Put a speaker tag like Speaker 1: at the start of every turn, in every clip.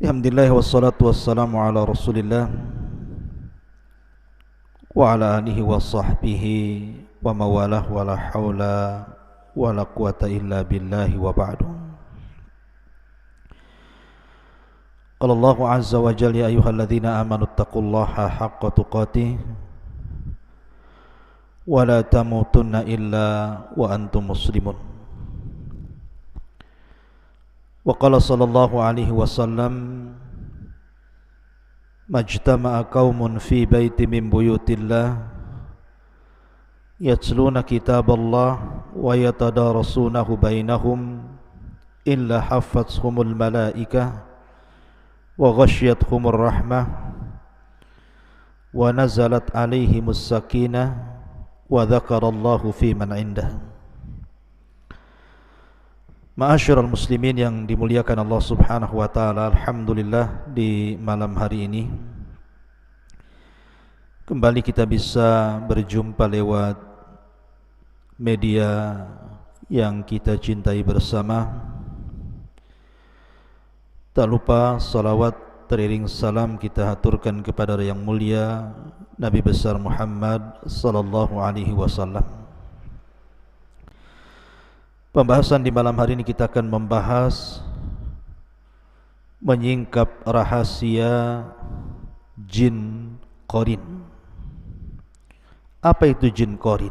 Speaker 1: Alhamdulillah wassalatu wassalamu ala Rasulillah wa ala alihi wa sahbihi wa mawalah wa la hawla wa la quwata illa billahi wa ba'du. Qala Allah azza wa jalla ya ayyuhalladzina amanu taqullaha haqqa tuqatih wa la tamutunna illa wa antum muslimun. Wa qala sallallahu alaihi wasallam majtama'a qaumun fi baiti min buyutillah yatluna kitaballah wa yatadarasunahu bainahum illa haffathumul malaikah wa ghashiyatuhumur rahmah wa nazalat alaihimus sakinah wa dzakarallahu fi man indah. Ma'asyiral muslimin yang dimuliakan Allah Subhanahu wa taala, alhamdulillah di malam hari ini kembali kita bisa berjumpa lewat media yang kita cintai bersama. Tak lupa salawat teriring salam kita haturkan kepada yang mulia Nabi besar Muhammad sallallahu alaihi wasallam. Pembahasan di malam hari ini kita akan membahas menyingkap rahasia jin qarin. Apa itu jin qarin?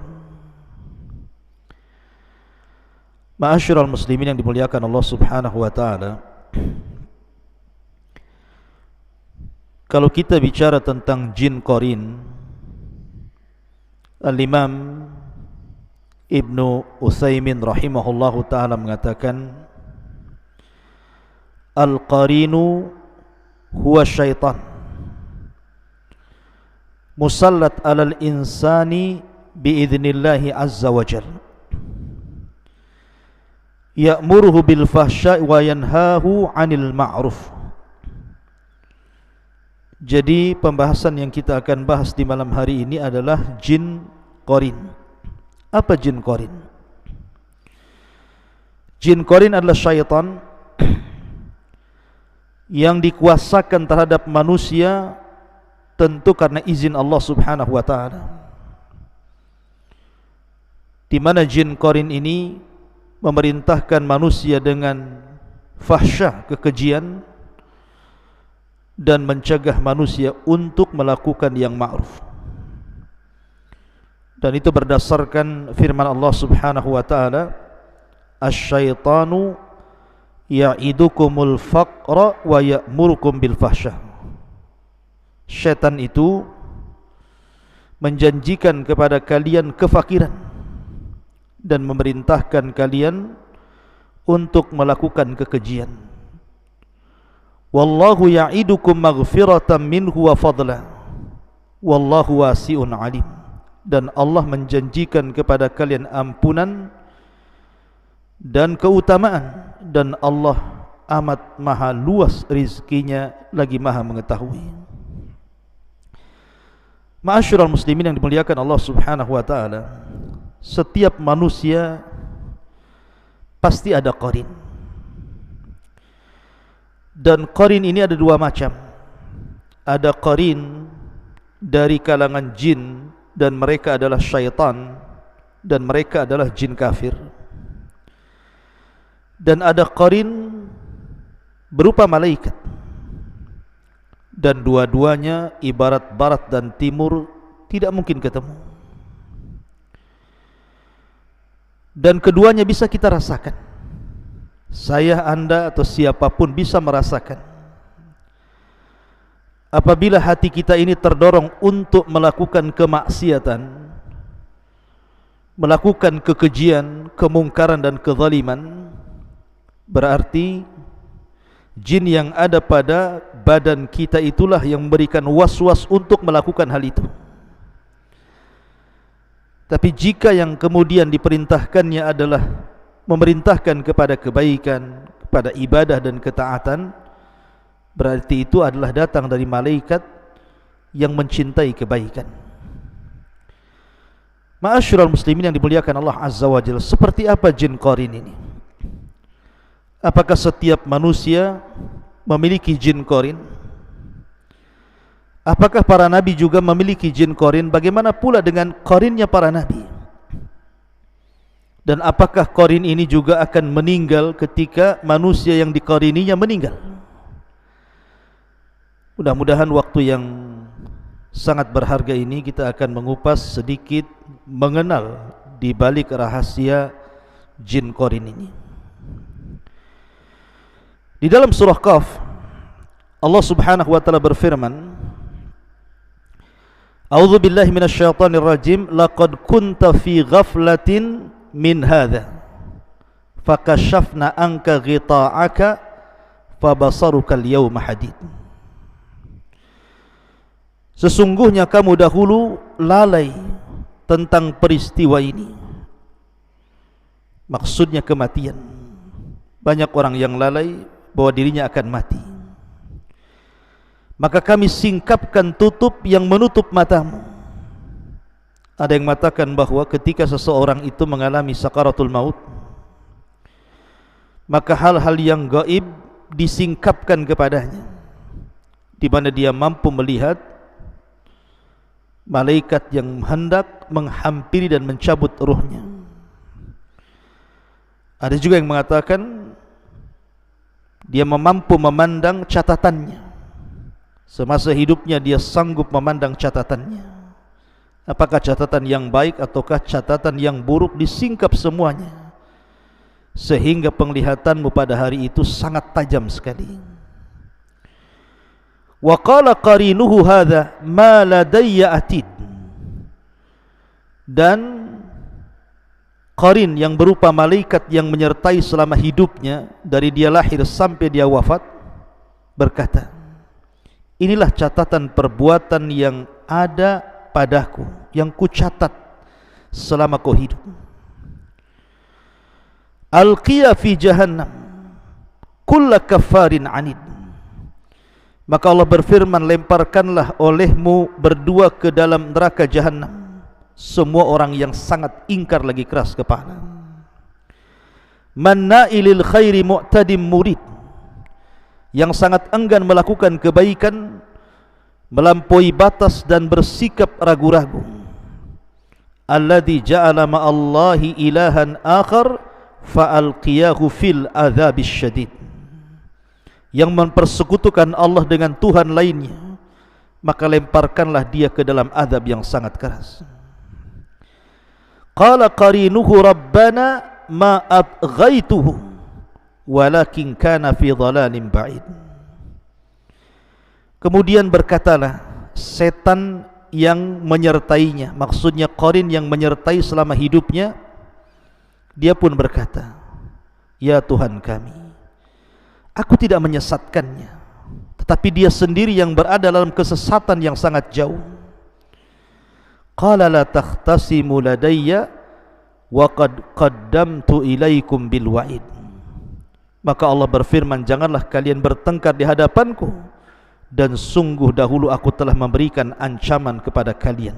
Speaker 1: Ma'asyiral muslimin yang dimuliakan Allah Subhanahu wa taala, kalau kita bicara tentang jin qarin, Al-Imam Ibnu Utsaimin rahimahullahu ta'ala mengatakan Al-qarinu huwa syaitan musallat alal insani biidhnillahi azza wa jal ya'muruhu bil fahsya'i wa yanhahu 'anil ma'ruf. Jadi pembahasan yang kita akan bahas di malam hari ini adalah jin qarin. Apa jin qarin? Jin qarin adalah syaitan yang dikuasakan terhadap manusia tentu karena izin Allah Subhanahu wa taala. Di mana jin qarin ini memerintahkan manusia dengan fahsyah, kekejian, dan mencegah manusia untuk melakukan yang ma'ruf. Dan itu berdasarkan firman Allah Subhanahu wa taala, asy-syaitanu ya'idukumul faqra wa ya'murukum bil fahsyah. Syaitan itu menjanjikan kepada kalian kefakiran dan memerintahkan kalian untuk melakukan kekejian. Wallahu ya'idukum maghfiratan minhu wa fadla wallahu wasi'un alim. Dan Allah menjanjikan kepada kalian ampunan dan keutamaan, dan Allah amat maha luas rizkinya lagi maha mengetahui. Ma'asyiral muslimin yang dimuliakan Allah Subhanahu wa taala, setiap manusia pasti ada qarin. Dan qarin ini ada dua macam. Ada qarin dari kalangan jin, dan mereka adalah syaitan, dan mereka adalah jin kafir. Dan ada qarin berupa malaikat, dan dua-duanya ibarat barat dan timur, tidak mungkin ketemu. Dan keduanya bisa kita rasakan. Saya, anda, atau siapapun bisa merasakan apabila hati kita ini terdorong untuk melakukan kemaksiatan, melakukan kekejian, kemungkaran dan kezaliman, berarti jin yang ada pada badan kita itulah yang memberikan was-was untuk melakukan hal itu. Tapi jika yang kemudian diperintahkannya adalah memerintahkan kepada kebaikan, kepada ibadah dan ketaatan, berarti itu adalah datang dari malaikat yang mencintai kebaikan. Ma'asyiral muslimin yang dimuliakan Allah Azza wa Jalla, seperti apa jin qarin ini? Apakah setiap manusia memiliki jin qarin? Apakah para nabi juga memiliki jin qarin? Bagaimana pula dengan qarinnya para nabi? Dan apakah qarin ini juga akan meninggal ketika manusia yang diqarininya meninggal? Mudah-mudahan waktu yang sangat berharga ini kita akan mengupas sedikit mengenal di balik rahasia jin qarin ini. Di dalam surah Qaf, Allah Subhanahu wa taala berfirman, A'udzu billahi minasyaitonir rajim, laqad kunta fi ghaflatin min hadza fakashafna anka ghita'aka fabasaruka al-yawma hadid. Sesungguhnya kamu dahulu lalai tentang peristiwa ini. Maksudnya kematian. Banyak orang yang lalai bahwa dirinya akan mati. Maka kami singkapkan tutup yang menutup matamu. Ada yang mengatakan bahwa ketika seseorang itu mengalami sakaratul maut, maka hal-hal yang gaib disingkapkan kepadanya, di mana dia mampu melihat malaikat yang hendak menghampiri dan mencabut ruhnya. Ada juga yang mengatakan dia mampu memandang catatannya. Semasa hidupnya dia sanggup memandang catatannya. Apakah catatan yang baik ataukah catatan yang buruk, disingkap semuanya, sehingga penglihatanmu pada hari itu sangat tajam sekali. Wa qala qarinuhu hadza ma ladayya atid. Dan qarin yang berupa malaikat yang menyertai selama hidupnya dari dia lahir sampai dia wafat berkata, inilah catatan perbuatan yang ada padaku, yang kucatat selama kau hidup. Alqiya fi jahannam kulla kafarin anid. Maka Allah berfirman, lemparkanlah olehmu berdua ke dalam neraka jahannam semua orang yang sangat ingkar lagi keras kepala. Manna'ilil khairi mu'tadim murid, yang sangat enggan melakukan kebaikan, melampaui batas dan bersikap ragu-ragu. Alladzi ja'ala ma'allahi ilahan akhar fa'alqiyahu fil adzabis syadid, yang mempersekutukan Allah dengan Tuhan lainnya, maka lemparkanlah dia ke dalam azab yang sangat keras. Qala qarinuhu rabbana ma atghaituhu walakin kana fi dhalalin ba'id. Kemudian berkatalah setan yang menyertainya, maksudnya qarin yang menyertai selama hidupnya, dia pun berkata, ya Tuhan kami, aku tidak menyesatkannya, tetapi dia sendiri yang berada dalam kesesatan yang sangat jauh. Qala la takhtasimu ladayya wa qad qaddamtu ilaikum bil wa'id. Maka Allah berfirman, janganlah kalian bertengkar di hadapanku, dan sungguh dahulu aku telah memberikan ancaman kepada kalian.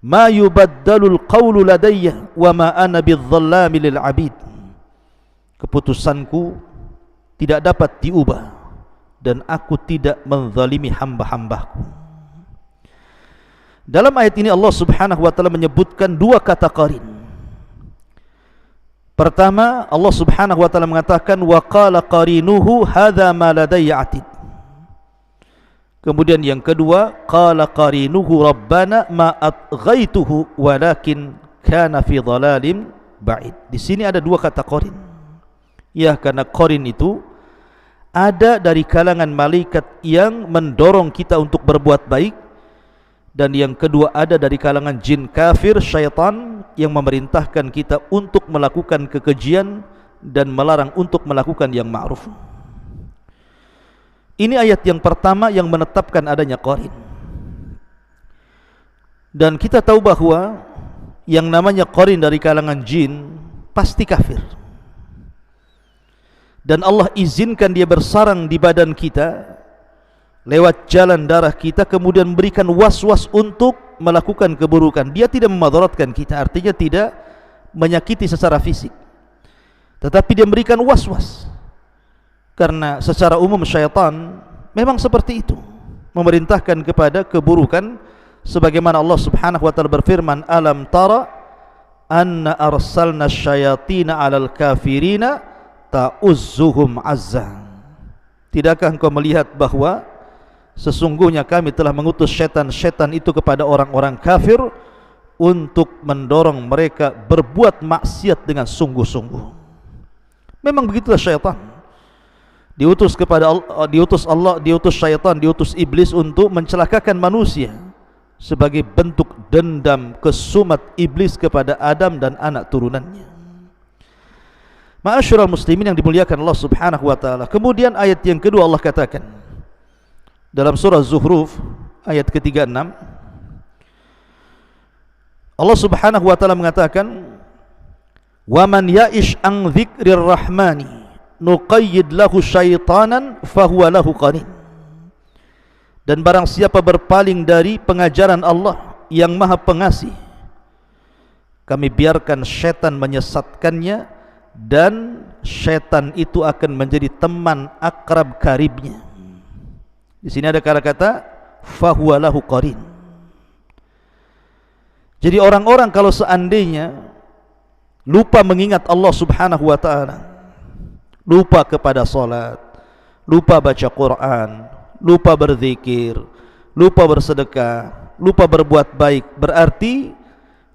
Speaker 1: Ma yubaddalul qawlu ladayya wa ma ana bidzallami lil abid. Keputusanku tidak dapat diubah dan aku tidak menzalimi hamba-hambaku. Dalam ayat ini Allah Subhanahu wa taala menyebutkan dua kata qarin. Pertama, Allah Subhanahu wa taala mengatakan wa qala qarinuhu hadza ma ladayya atid. Kemudian yang kedua, qala qarinuhu rabbana ma atghaituhu walakin kana fi dhalalim ba'id. Di sini ada dua kata qarin. Ya, karena qarin itu ada dari kalangan malaikat yang mendorong kita untuk berbuat baik, dan yang kedua ada dari kalangan jin kafir, syaitan, yang memerintahkan kita untuk melakukan kekejian dan melarang untuk melakukan yang ma'ruf. Ini ayat yang pertama yang menetapkan adanya qarin. Dan kita tahu bahwa yang namanya qarin dari kalangan jin pasti kafir. Dan Allah izinkan dia bersarang di badan kita, lewat jalan darah kita, kemudian memberikan was-was untuk melakukan keburukan. Dia tidak memadaratkan kita, artinya tidak menyakiti secara fisik, tetapi dia memberikan was-was Karena secara umum syaitan memang seperti itu, memerintahkan kepada keburukan, sebagaimana Allah Subhanahu wa taala berfirman, alam tara anna arsalna syayatina 'alal kafirina ta'uzzuhum 'azza. Tidakkah engkau melihat bahwa sesungguhnya kami telah mengutus syaitan-syaitan itu kepada orang-orang kafir untuk mendorong mereka berbuat maksiat dengan sungguh-sungguh. Memang begitulah syaitan. Diutus kepada Allah, diutus syaitan, diutus iblis untuk mencelakakan manusia sebagai bentuk dendam kesumat iblis kepada Adam dan anak turunannya. Ma'asyiral muslimin yang dimuliakan Allah Subhanahu wa taala. Kemudian ayat yang kedua Allah katakan dalam surah Zuhruf ayat ke-36, Allah Subhanahu wa taala mengatakan, "Wa man ya'ish an dzikrir rahmani nuqayyid lahu syaitanan fahuwa lahu qarin." Dan barang siapa berpaling dari pengajaran Allah yang Maha Pengasih, kami biarkan syaitan menyesatkannya, dan syaitan itu akan menjadi teman akrab karibnya. Di sini ada kata-kata fahuwa lahu qarin. Jadi orang-orang kalau seandainya lupa mengingat Allah Subhanahu wa taala, lupa kepada salat, lupa baca Quran, lupa berzikir, lupa bersedekah, lupa berbuat baik, berarti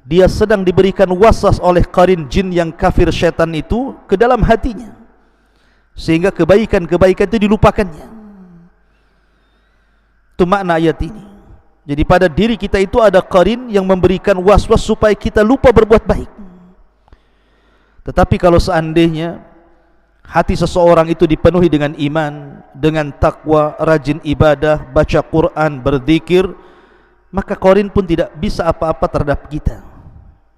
Speaker 1: dia sedang diberikan waswas oleh qarin jin yang kafir syaitan itu ke dalam hatinya, sehingga kebaikan-kebaikan itu dilupakannya. Itu makna ayat ini. Jadi pada diri kita itu ada qarin yang memberikan waswas supaya kita lupa berbuat baik. Tetapi kalau seandainya hati seseorang itu dipenuhi dengan iman, dengan takwa, rajin ibadah, baca Quran, berzikir, maka qarin pun tidak bisa apa-apa terhadap kita.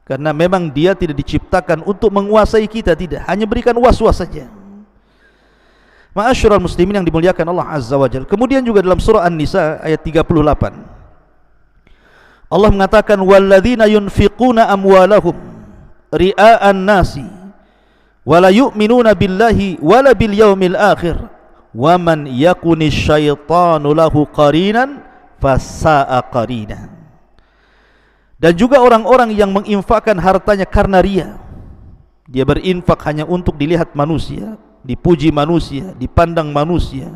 Speaker 1: Karena memang dia tidak diciptakan untuk menguasai kita, tidak, hanya berikan was-was saja. Ma'asyiral muslimin yang dimuliakan Allah Azza wa Jalla. Kemudian juga dalam surah An-Nisa ayat 38, Allah mengatakan, walladzina yunfiquna amwalahum ria'an nasi wala yu'minuna billahi wala bil yaumil akhir wa man yakunish syaitanu lahu qarinan fasa'a qarina. Dan juga orang-orang yang menginfakkan hartanya karena ria. Dia berinfak hanya untuk dilihat manusia, dipuji manusia, dipandang manusia,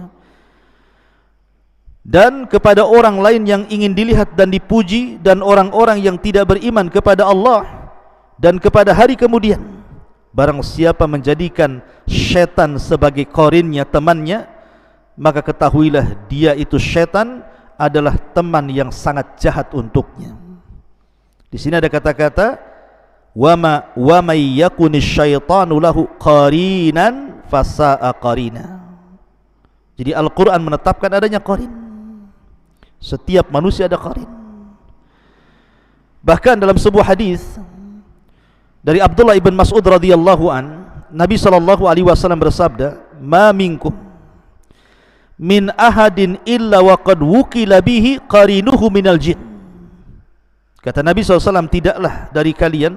Speaker 1: dan kepada orang lain yang ingin dilihat dan dipuji, dan orang-orang yang tidak beriman kepada Allah dan kepada hari kemudian. Barang siapa menjadikan syaitan sebagai qarinnya, temannya, maka ketahuilah dia itu syaitan adalah teman yang sangat jahat untuknya. Di sini ada kata-kata wa may yakunish syaitanu lahu qarinan fasa'a qarina. Jadi Al-Quran menetapkan adanya qarin. Setiap manusia ada qarin. Bahkan dalam sebuah hadis dari Abdullah ibn Mas'ud radhiyallahu an, Nabi sallallahu alaihi wasallam bersabda, "Ma minkum min ahadin illa wa qad wukila bihi qarinuhu minal jin." Kata Nabi SAW, tidaklah dari kalian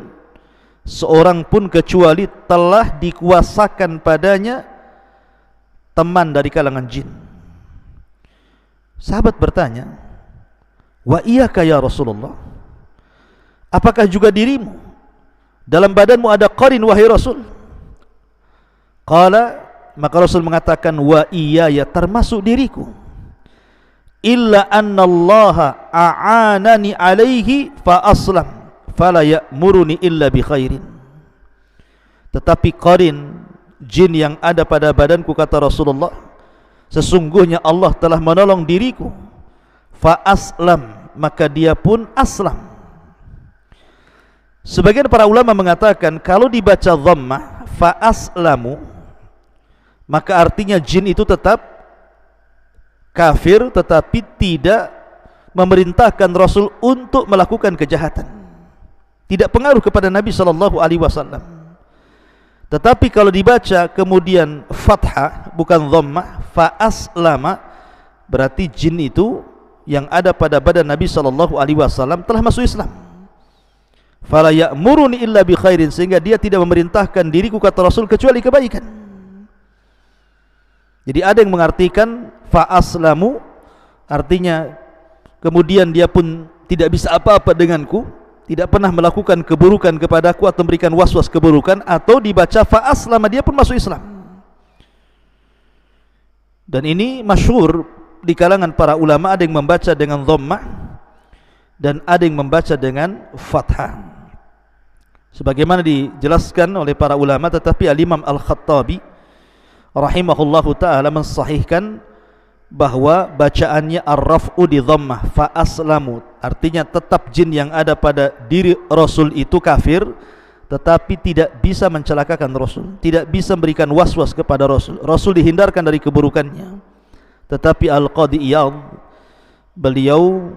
Speaker 1: seorang pun kecuali telah dikuasakan padanya teman dari kalangan jin. Sahabat bertanya, wa iyaka ya Rasulullah, apakah juga dirimu dalam badanmu ada qarin wahai Rasul? Qala, maka Rasul mengatakan, wa iyaya, termasuk diriku. Illa annallaha a'anani alaihi fa aslam fala ya'muruni illa bi khairin. Tetapi qarin jin yang ada pada badanku, kata Rasulullah, sesungguhnya Allah telah menolong diriku, fa aslam, maka dia pun aslam. Sebagian para ulama mengatakan kalau dibaca dhammah fa aslamu, maka artinya jin itu tetap kafir tetapi tidak memerintahkan Rasul untuk melakukan kejahatan, tidak pengaruh kepada Nabi sallallahu alaihi wasallam. Tetapi kalau dibaca kemudian fathah bukan dhammah, fa aslama, berarti jin itu yang ada pada badan Nabi sallallahu alaihi wasallam telah masuk Islam. Fala ya'muruni illa bi khairin, sehingga dia tidak memerintahkan diriku, kata Rasul, kecuali kebaikan. Jadi ada yang mengartikan fa aslamu, artinya kemudian dia pun tidak bisa apa-apa denganku, tidak pernah melakukan keburukan kepadaku atau memberikan was-was keburukan, atau dibaca fa aslama, dia pun masuk Islam. Dan ini masyhur di kalangan para ulama, ada yang membaca dengan dhammah dan ada yang membaca dengan fathah, sebagaimana dijelaskan oleh para ulama. Tetapi Al-Imam Al-Khattabi rahimahullahu ta'ala mensahihkan bahwa bacaannya ar-raf'u di dhammah fa aslamu, artinya tetap jin yang ada pada diri Rasul itu kafir, tetapi tidak bisa mencelakakan Rasul, tidak bisa memberikan was-was kepada Rasul. Rasul dihindarkan dari keburukannya. Tetapi Al-Qadi Iyad, beliau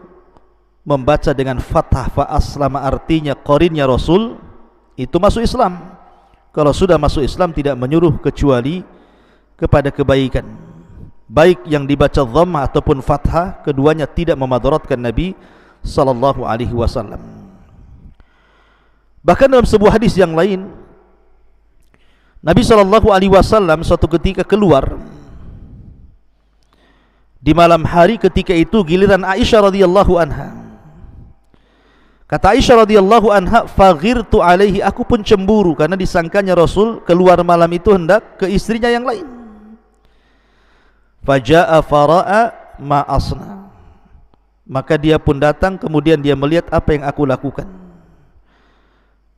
Speaker 1: membaca dengan fathah fa aslama, artinya qarinnya Rasul itu masuk Islam. Kalau sudah masuk Islam tidak menyuruh kecuali kepada kebaikan. Baik yang dibaca dhammah ataupun fathah, keduanya tidak memadaratkan Nabi sallallahu alaihi wasallam. Bahkan dalam sebuah hadis yang lain, Nabi sallallahu alaihi wasallam suatu ketika keluar di malam hari, ketika itu giliran Aisyah radhiyallahu anha. Kata Aisyah radhiyallahu anha, faghirtu alaihi, aku pun cemburu karena disangkanya Rasul keluar malam itu hendak ke istrinya yang lain. Faja'a fara'a ma asna, maka dia pun datang, kemudian dia melihat apa yang aku lakukan.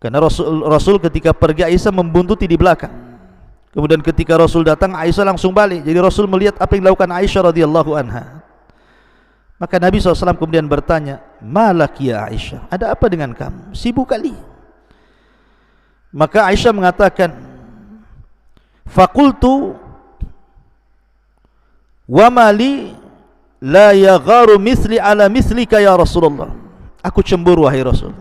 Speaker 1: Karena Rasul ketika pergi, Aisyah membuntuti di belakang. Kemudian ketika Rasul datang, Aisyah langsung balik. Jadi Rasul melihat apa yang dilakukan Aisyah radhiyallahu anha. Maka Nabi SAW kemudian bertanya, malak ya Aisyah, ada apa dengan kamu? Sibuk kali. Maka Aisyah mengatakan, fakultu wa mali la yagharu mithli ala mithlika ya Rasulullah. Aku cemburu wahai Rasul.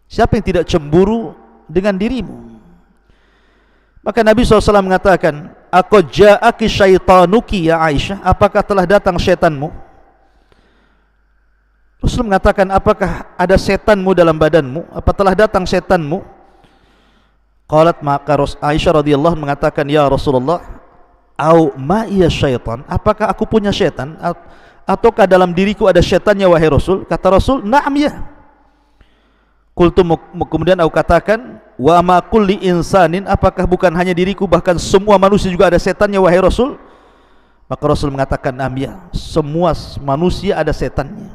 Speaker 1: Siapa yang tidak cemburu dengan dirimu? Maka Nabi SAW mengatakan, aqad ja'aki syaitanuki ya Aisyah, apakah telah datang syaitanmu? Rasul mengatakan, apakah ada setanmu dalam badanmu? Apa telah datang setanmu? Qalat, maka Aisyah radhiyallahu mengatakan, ya Rasulullah, au ma'iya syaitan, apakah aku punya syaitan? Ataukah dalam diriku ada syaitannya wahai Rasul? Kata Rasul, na'am ya. Qultu, kemudian aku katakan, wa ma kulli insanin, apakah bukan hanya diriku, bahkan semua manusia juga ada setannya wahai Rasul? Maka Rasul mengatakan, na'am ya, semua manusia ada setannya,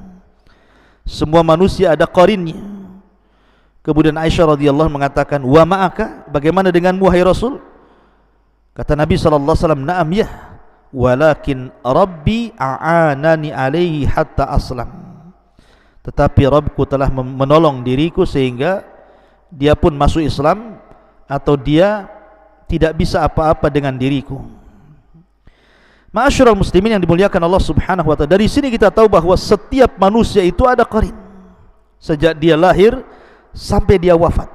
Speaker 1: semua manusia ada qarinnya. Kemudian Aisyah radhiyallahu mengatakan, wa ma'aka, bagaimana denganmu wahai Rasul? Kata Nabi SAW, na'am ya, walakin Rabbi a'anani alaihi hatta aslam, tetapi Rabbku telah menolong diriku sehingga dia pun masuk Islam, atau dia tidak bisa apa-apa dengan diriku. Ma'asyiral muslimin yang dimuliakan Allah Subhanahu wa ta'ala, dari sini kita tahu bahwa setiap manusia itu ada qarin, sejak dia lahir sampai dia wafat.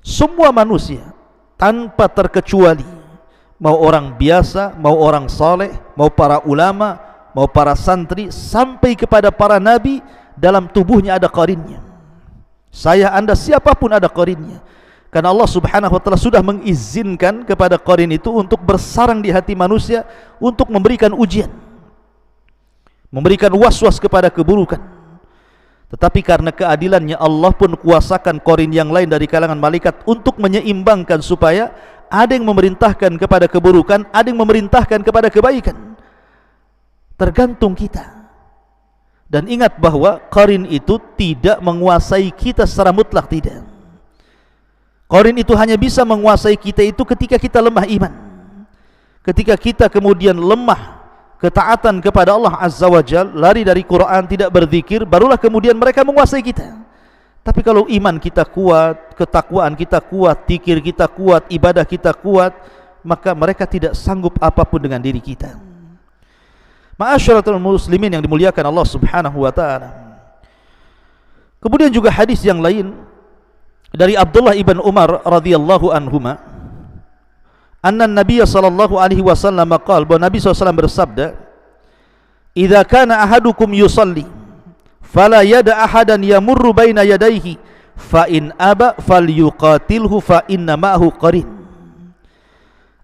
Speaker 1: Semua manusia tanpa terkecuali, mau orang biasa, mau orang saleh, mau para ulama, mau para santri, sampai kepada para nabi, dalam tubuhnya ada qarinnya. Saya, anda, siapapun ada qarinnya. Karena Allah Subhanahu wa ta'ala sudah mengizinkan kepada qarin itu untuk bersarang di hati manusia, untuk memberikan ujian, memberikan was-was kepada keburukan. Tetapi karena keadilannya, Allah pun kuasakan qarin yang lain dari kalangan malaikat untuk menyeimbangkan, supaya ada yang memerintahkan kepada keburukan, ada yang memerintahkan kepada kebaikan. Tergantung kita. Dan ingat bahwa qarin itu tidak menguasai kita secara mutlak, tidak. Qarin itu hanya bisa menguasai kita itu ketika kita lemah iman, ketika kita kemudian lemah ketaatan kepada Allah Azza wa Jal, lari dari Quran, tidak berzikir, barulah kemudian mereka menguasai kita. Tapi kalau iman kita kuat, ketakwaan kita kuat, zikir kita kuat, ibadah kita kuat, maka mereka tidak sanggup apapun dengan diri kita. Ma'asyaratul muslimin yang dimuliakan Allah Subhanahu wa ta'ala. Kemudian juga hadis yang lain dari Abdullah ibn Umar radhiyallahu anhuma, anna Nabi sallallahu alaihi wasallam qala, bahwa Nabi SAW bersabda, idza kana ahadukum yusalli fala yada ahadan yamurru baina yadayhi fa in aba falyuqatilhu fa inna ma'ahu qarin.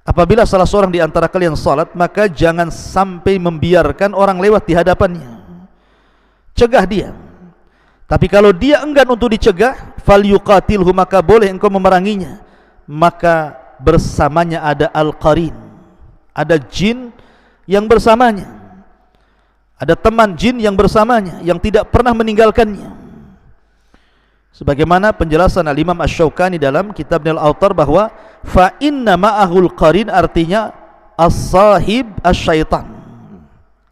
Speaker 1: Apabila salah seorang di antara kalian salat, maka jangan sampai membiarkan orang lewat di hadapannya. Cegah dia. Tapi kalau dia enggan untuk dicegah, falyuqatilhu, maka boleh engkau memeranginya. Maka bersamanya ada al-qarin, ada jin yang bersamanya, ada teman jin yang bersamanya, yang tidak pernah meninggalkannya. Sebagaimana penjelasan Al-Imam Asy-Syaukani dalam kitab Al-Awtar bahwa fa inna ma'ahul qarin, artinya as-sahib as-syaitan,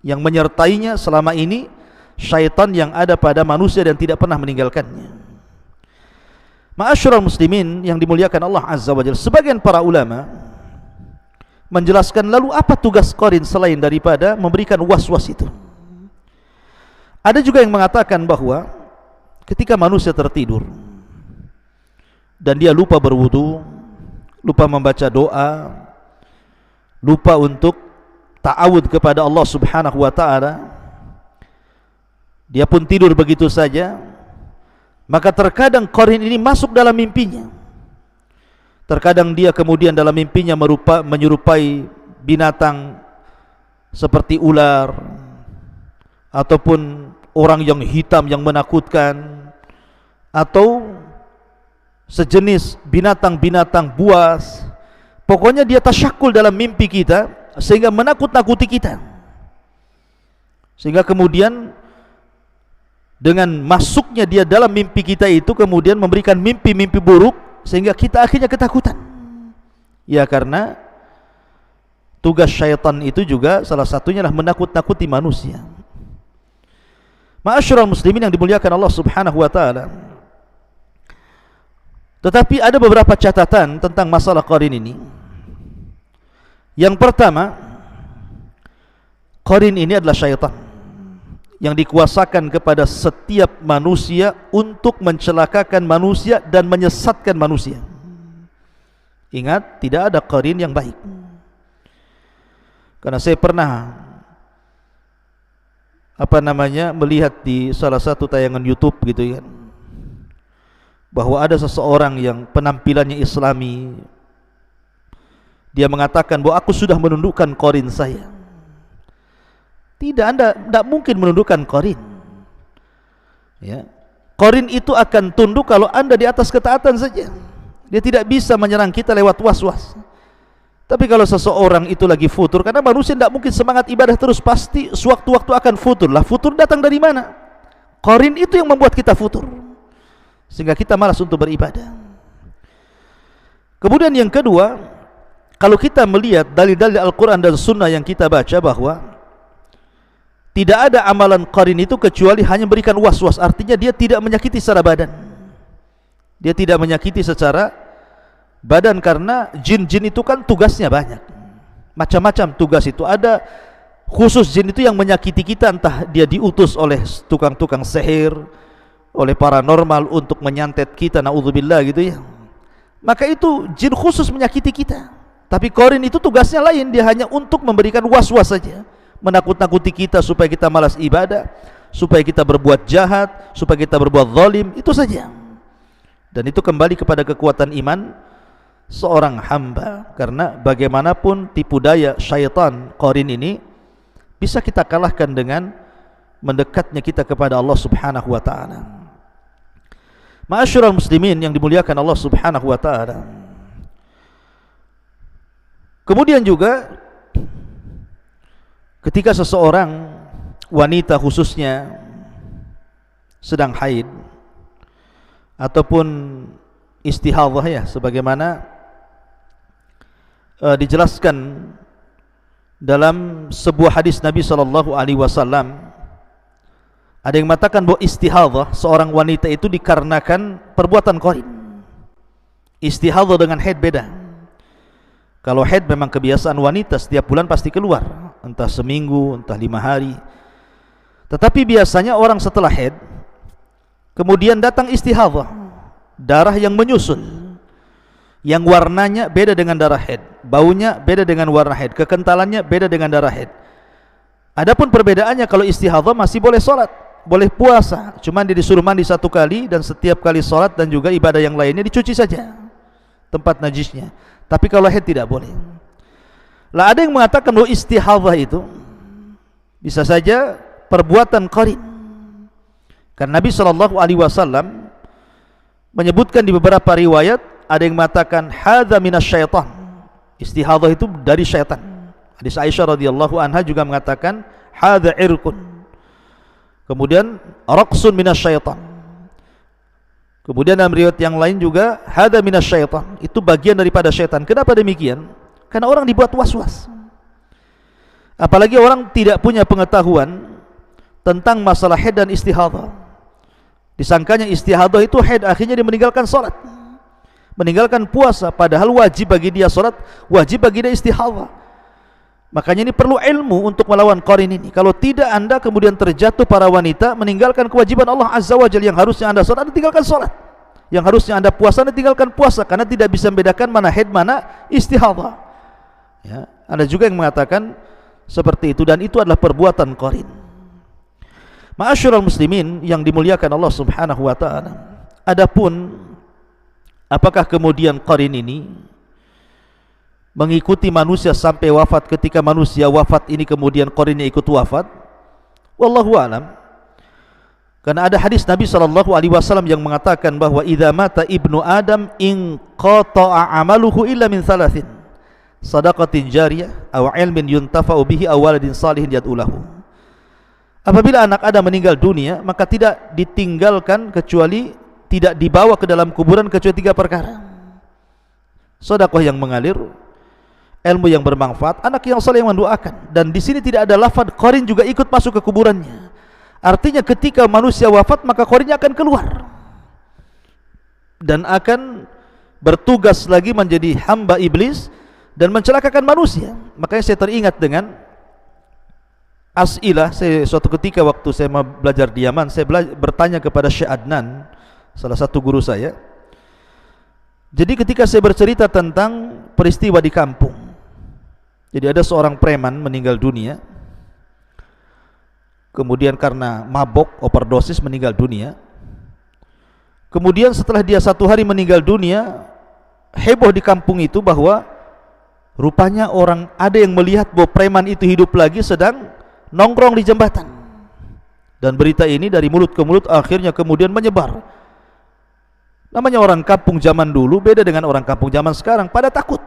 Speaker 1: yang menyertainya selama ini syaitan yang ada pada manusia dan tidak pernah meninggalkannya. Ma'asyiral muslimin yang dimuliakan Allah Azza wa Jalla, sebagian para ulama menjelaskan lalu apa tugas qarin selain daripada memberikan was-was itu. Ada juga yang mengatakan bahwa ketika manusia tertidur dan dia lupa berwudu, lupa membaca doa, lupa untuk ta'awud kepada Allah Subhanahu wa ta'ala, dia pun tidur begitu saja, maka terkadang qarin ini masuk dalam mimpinya. Terkadang dia kemudian dalam mimpinya menyerupai binatang seperti ular ataupun orang yang hitam yang menakutkan, atau sejenis binatang-binatang buas. Pokoknya dia tasyakul dalam mimpi kita sehingga menakut-nakuti kita, sehingga kemudian dengan masuknya dia dalam mimpi kita itu kemudian memberikan mimpi-mimpi buruk sehingga kita akhirnya ketakutan. Ya, karena tugas syaitan itu juga salah satunya adalah menakut-nakuti manusia. Ma'asyiral muslimin yang dimuliakan Allah Subhanahu wa ta'ala, tetapi ada beberapa catatan tentang masalah qarin ini. Yang pertama, qarin ini adalah syaitan yang dikuasakan kepada setiap manusia untuk mencelakakan manusia dan menyesatkan manusia. Ingat, tidak ada qarin yang baik. Karena saya pernah melihat di salah satu tayangan YouTube gitu kan, bahwa ada seseorang yang penampilannya Islami, dia mengatakan bahwa aku sudah menundukkan qarin saya. Tidak, Anda tidak mungkin menundukkan qarin. Ya, qarin itu akan tunduk kalau Anda di atas ketaatan saja. Dia tidak bisa menyerang kita lewat was-was. Tapi kalau seseorang itu lagi futur, karena manusia tidak mungkin semangat ibadah terus, pasti sewaktu-waktu akan futur. Lah, futur datang dari mana? Qarin itu yang membuat kita futur, sehingga kita malas untuk beribadah. Kemudian yang kedua, kalau kita melihat dalil-dalil Al-Quran dan Sunnah yang kita baca, bahwa tidak ada amalan qarin itu kecuali hanya berikan was-was. Artinya dia tidak menyakiti secara badan, dia tidak menyakiti secara badan, karena jin-jin itu kan tugasnya banyak, macam-macam tugas itu. Ada khusus jin itu yang menyakiti kita, entah dia diutus oleh tukang-tukang sihir, oleh paranormal untuk menyantet kita, naudzubillah gitu ya. Maka itu jin khusus menyakiti kita. Tapi qarin itu tugasnya lain, dia hanya untuk memberikan was-was saja, menakut-nakuti kita supaya kita malas ibadah, supaya kita berbuat jahat, supaya kita berbuat zalim, itu saja. Dan itu kembali kepada kekuatan iman seorang hamba, karena bagaimanapun tipu daya syaitan qarin ini bisa kita kalahkan dengan mendekatnya kita kepada Allah Subhanahu wa ta'ala. Ma'asyiral muslimin yang dimuliakan Allah Subhanahu wa ta'ala, kemudian juga ketika seseorang wanita khususnya sedang haid ataupun istihadhah, ya, sebagaimana dijelaskan dalam sebuah hadis Nabi SAW, ada yang mengatakan bahwa istihadhah seorang wanita itu dikarenakan perbuatan qarin. Istihadhah dengan haid beda. Kalau haid memang kebiasaan wanita, setiap bulan pasti keluar, entah seminggu, entah 5 hari. Tetapi biasanya orang setelah haid kemudian datang istihadhah, darah yang menyusul, yang warnanya beda dengan darah haid, baunya beda dengan warna haid, kekentalannya beda dengan darah haid. Adapun perbedaannya, kalau istihadhah masih boleh sholat, boleh puasa, cuman dia disuruh mandi 1 kali, dan setiap kali sholat dan juga ibadah yang lainnya dicuci saja tempat najisnya. Tapi kalau haid tidak boleh. Lah ada yang mengatakan bahwa istihadhah itu bisa saja perbuatan qarin. Karena Nabi SAW menyebutkan di beberapa riwayat, ada yang mengatakan hadza minasyaitan, istihadhah itu dari syaitan. Hadis Aisyah radhiyallahu anha juga mengatakan hadza irqun, kemudian raqsun minasyaitan. Kemudian dalam riwayat yang lain juga hadza minasyaitan, itu bagian daripada syaitan. Kenapa demikian? Karena orang dibuat was-was, apalagi orang tidak punya pengetahuan tentang masalah haid dan istihadhah. Disangkanya istihadhah itu haid, akhirnya dia meninggalkan salat, meninggalkan puasa, padahal wajib bagi dia salat, wajib bagi dia istihadhah. Makanya ini perlu ilmu untuk melawan qarin ini. Kalau tidak, anda kemudian terjatuh para wanita meninggalkan kewajiban Allah Azza wa Jalla. Yang harusnya anda salat, anda tinggalkan salat. Yang harusnya anda puasa, anda tinggalkan puasa, karena tidak bisa membedakan mana haid, mana istihadhah. Ya, ada juga yang mengatakan seperti itu, dan itu adalah perbuatan qarin. Ma'asyiral muslimin yang dimuliakan Allah Subhanahu wa taala. Adapun apakah kemudian qarin ini mengikuti manusia sampai wafat, ketika manusia wafat ini kemudian qarinnya ikut wafat? Wallahu a'lam. Karena ada hadis Nabi SAW yang mengatakan bahwa idza mata ibnu Adam in qata'a amaluhu illa min thalathin, sadaqatin jariyah aw ilmin yuntafa'u bihi aw waladin salihin yad'u lahu. Apabila anak Adam meninggal dunia, maka tidak ditinggalkan kecuali, tidak dibawa ke dalam kuburan kecuali 3 perkara: sedekah yang mengalir, ilmu yang bermanfaat, anak yang saleh yang mendoakan. Dan di sini tidak ada lafaz qarin juga ikut masuk ke kuburannya. Artinya ketika manusia wafat, maka qarinnya akan keluar dan akan bertugas lagi menjadi hamba iblis dan mencelakakan manusia. Makanya saya teringat dengan as'ilah. Saya suatu ketika waktu saya belajar di Yaman, saya bertanya kepada Syekh Adnan, salah satu guru saya. Jadi ketika saya bercerita tentang peristiwa di kampung, jadi ada seorang preman meninggal dunia, kemudian karena mabok overdosis meninggal dunia. Kemudian setelah dia 1 hari meninggal dunia, heboh di kampung itu bahwa rupanya orang ada yang melihat bahwa preman itu hidup lagi sedang nongkrong di jembatan. Dan berita ini dari mulut ke mulut akhirnya kemudian menyebar. Namanya orang kampung zaman dulu beda dengan orang kampung zaman sekarang, pada takut.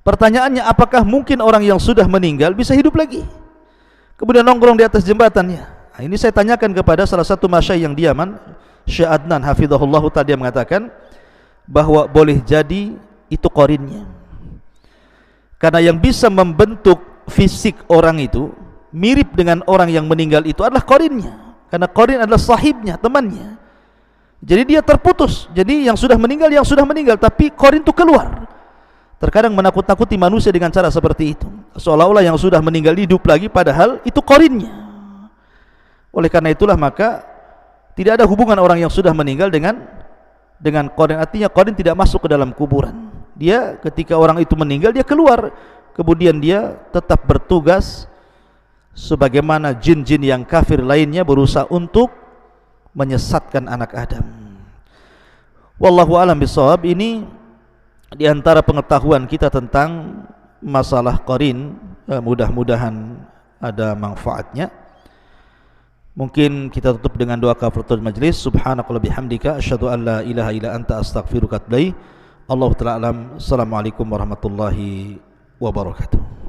Speaker 1: Pertanyaannya, apakah mungkin orang yang sudah meninggal bisa hidup lagi kemudian nongkrong di atas jembatannya? Nah, ini saya tanyakan kepada salah satu masyayikh yang di Yaman, Syekh Adnan hafizahullah tadi, yang mengatakan bahwa boleh jadi itu qarinnya. Karena yang bisa membentuk fisik orang itu mirip dengan orang yang meninggal itu adalah qarinnya, karena qarin adalah sahibnya, temannya. Jadi dia terputus. Jadi yang sudah meninggal, tapi qarin itu keluar. Terkadang menakut-nakuti manusia dengan cara seperti itu, seolah-olah yang sudah meninggal hidup lagi, padahal itu qarinnya. Oleh karena itulah maka tidak ada hubungan orang yang sudah meninggal dengan qarin. Artinya qarin tidak masuk ke dalam kuburan. Dia ketika orang itu meninggal, dia keluar, kemudian dia tetap bertugas sebagaimana jin-jin yang kafir lainnya berusaha untuk menyesatkan anak Adam. Wallahu a'lam bishawab. Ini di antara pengetahuan kita tentang masalah qarin. Mudah-mudahan ada manfaatnya. Mungkin kita tutup dengan doa kafaratul majlis. Subhanakallah bihamdika asyhadu an la ilaha illa anta astaghfiruka wa atubu ilaik. Allahu ta'ala alam. Assalamualaikum warahmatullahi wabarakatuh.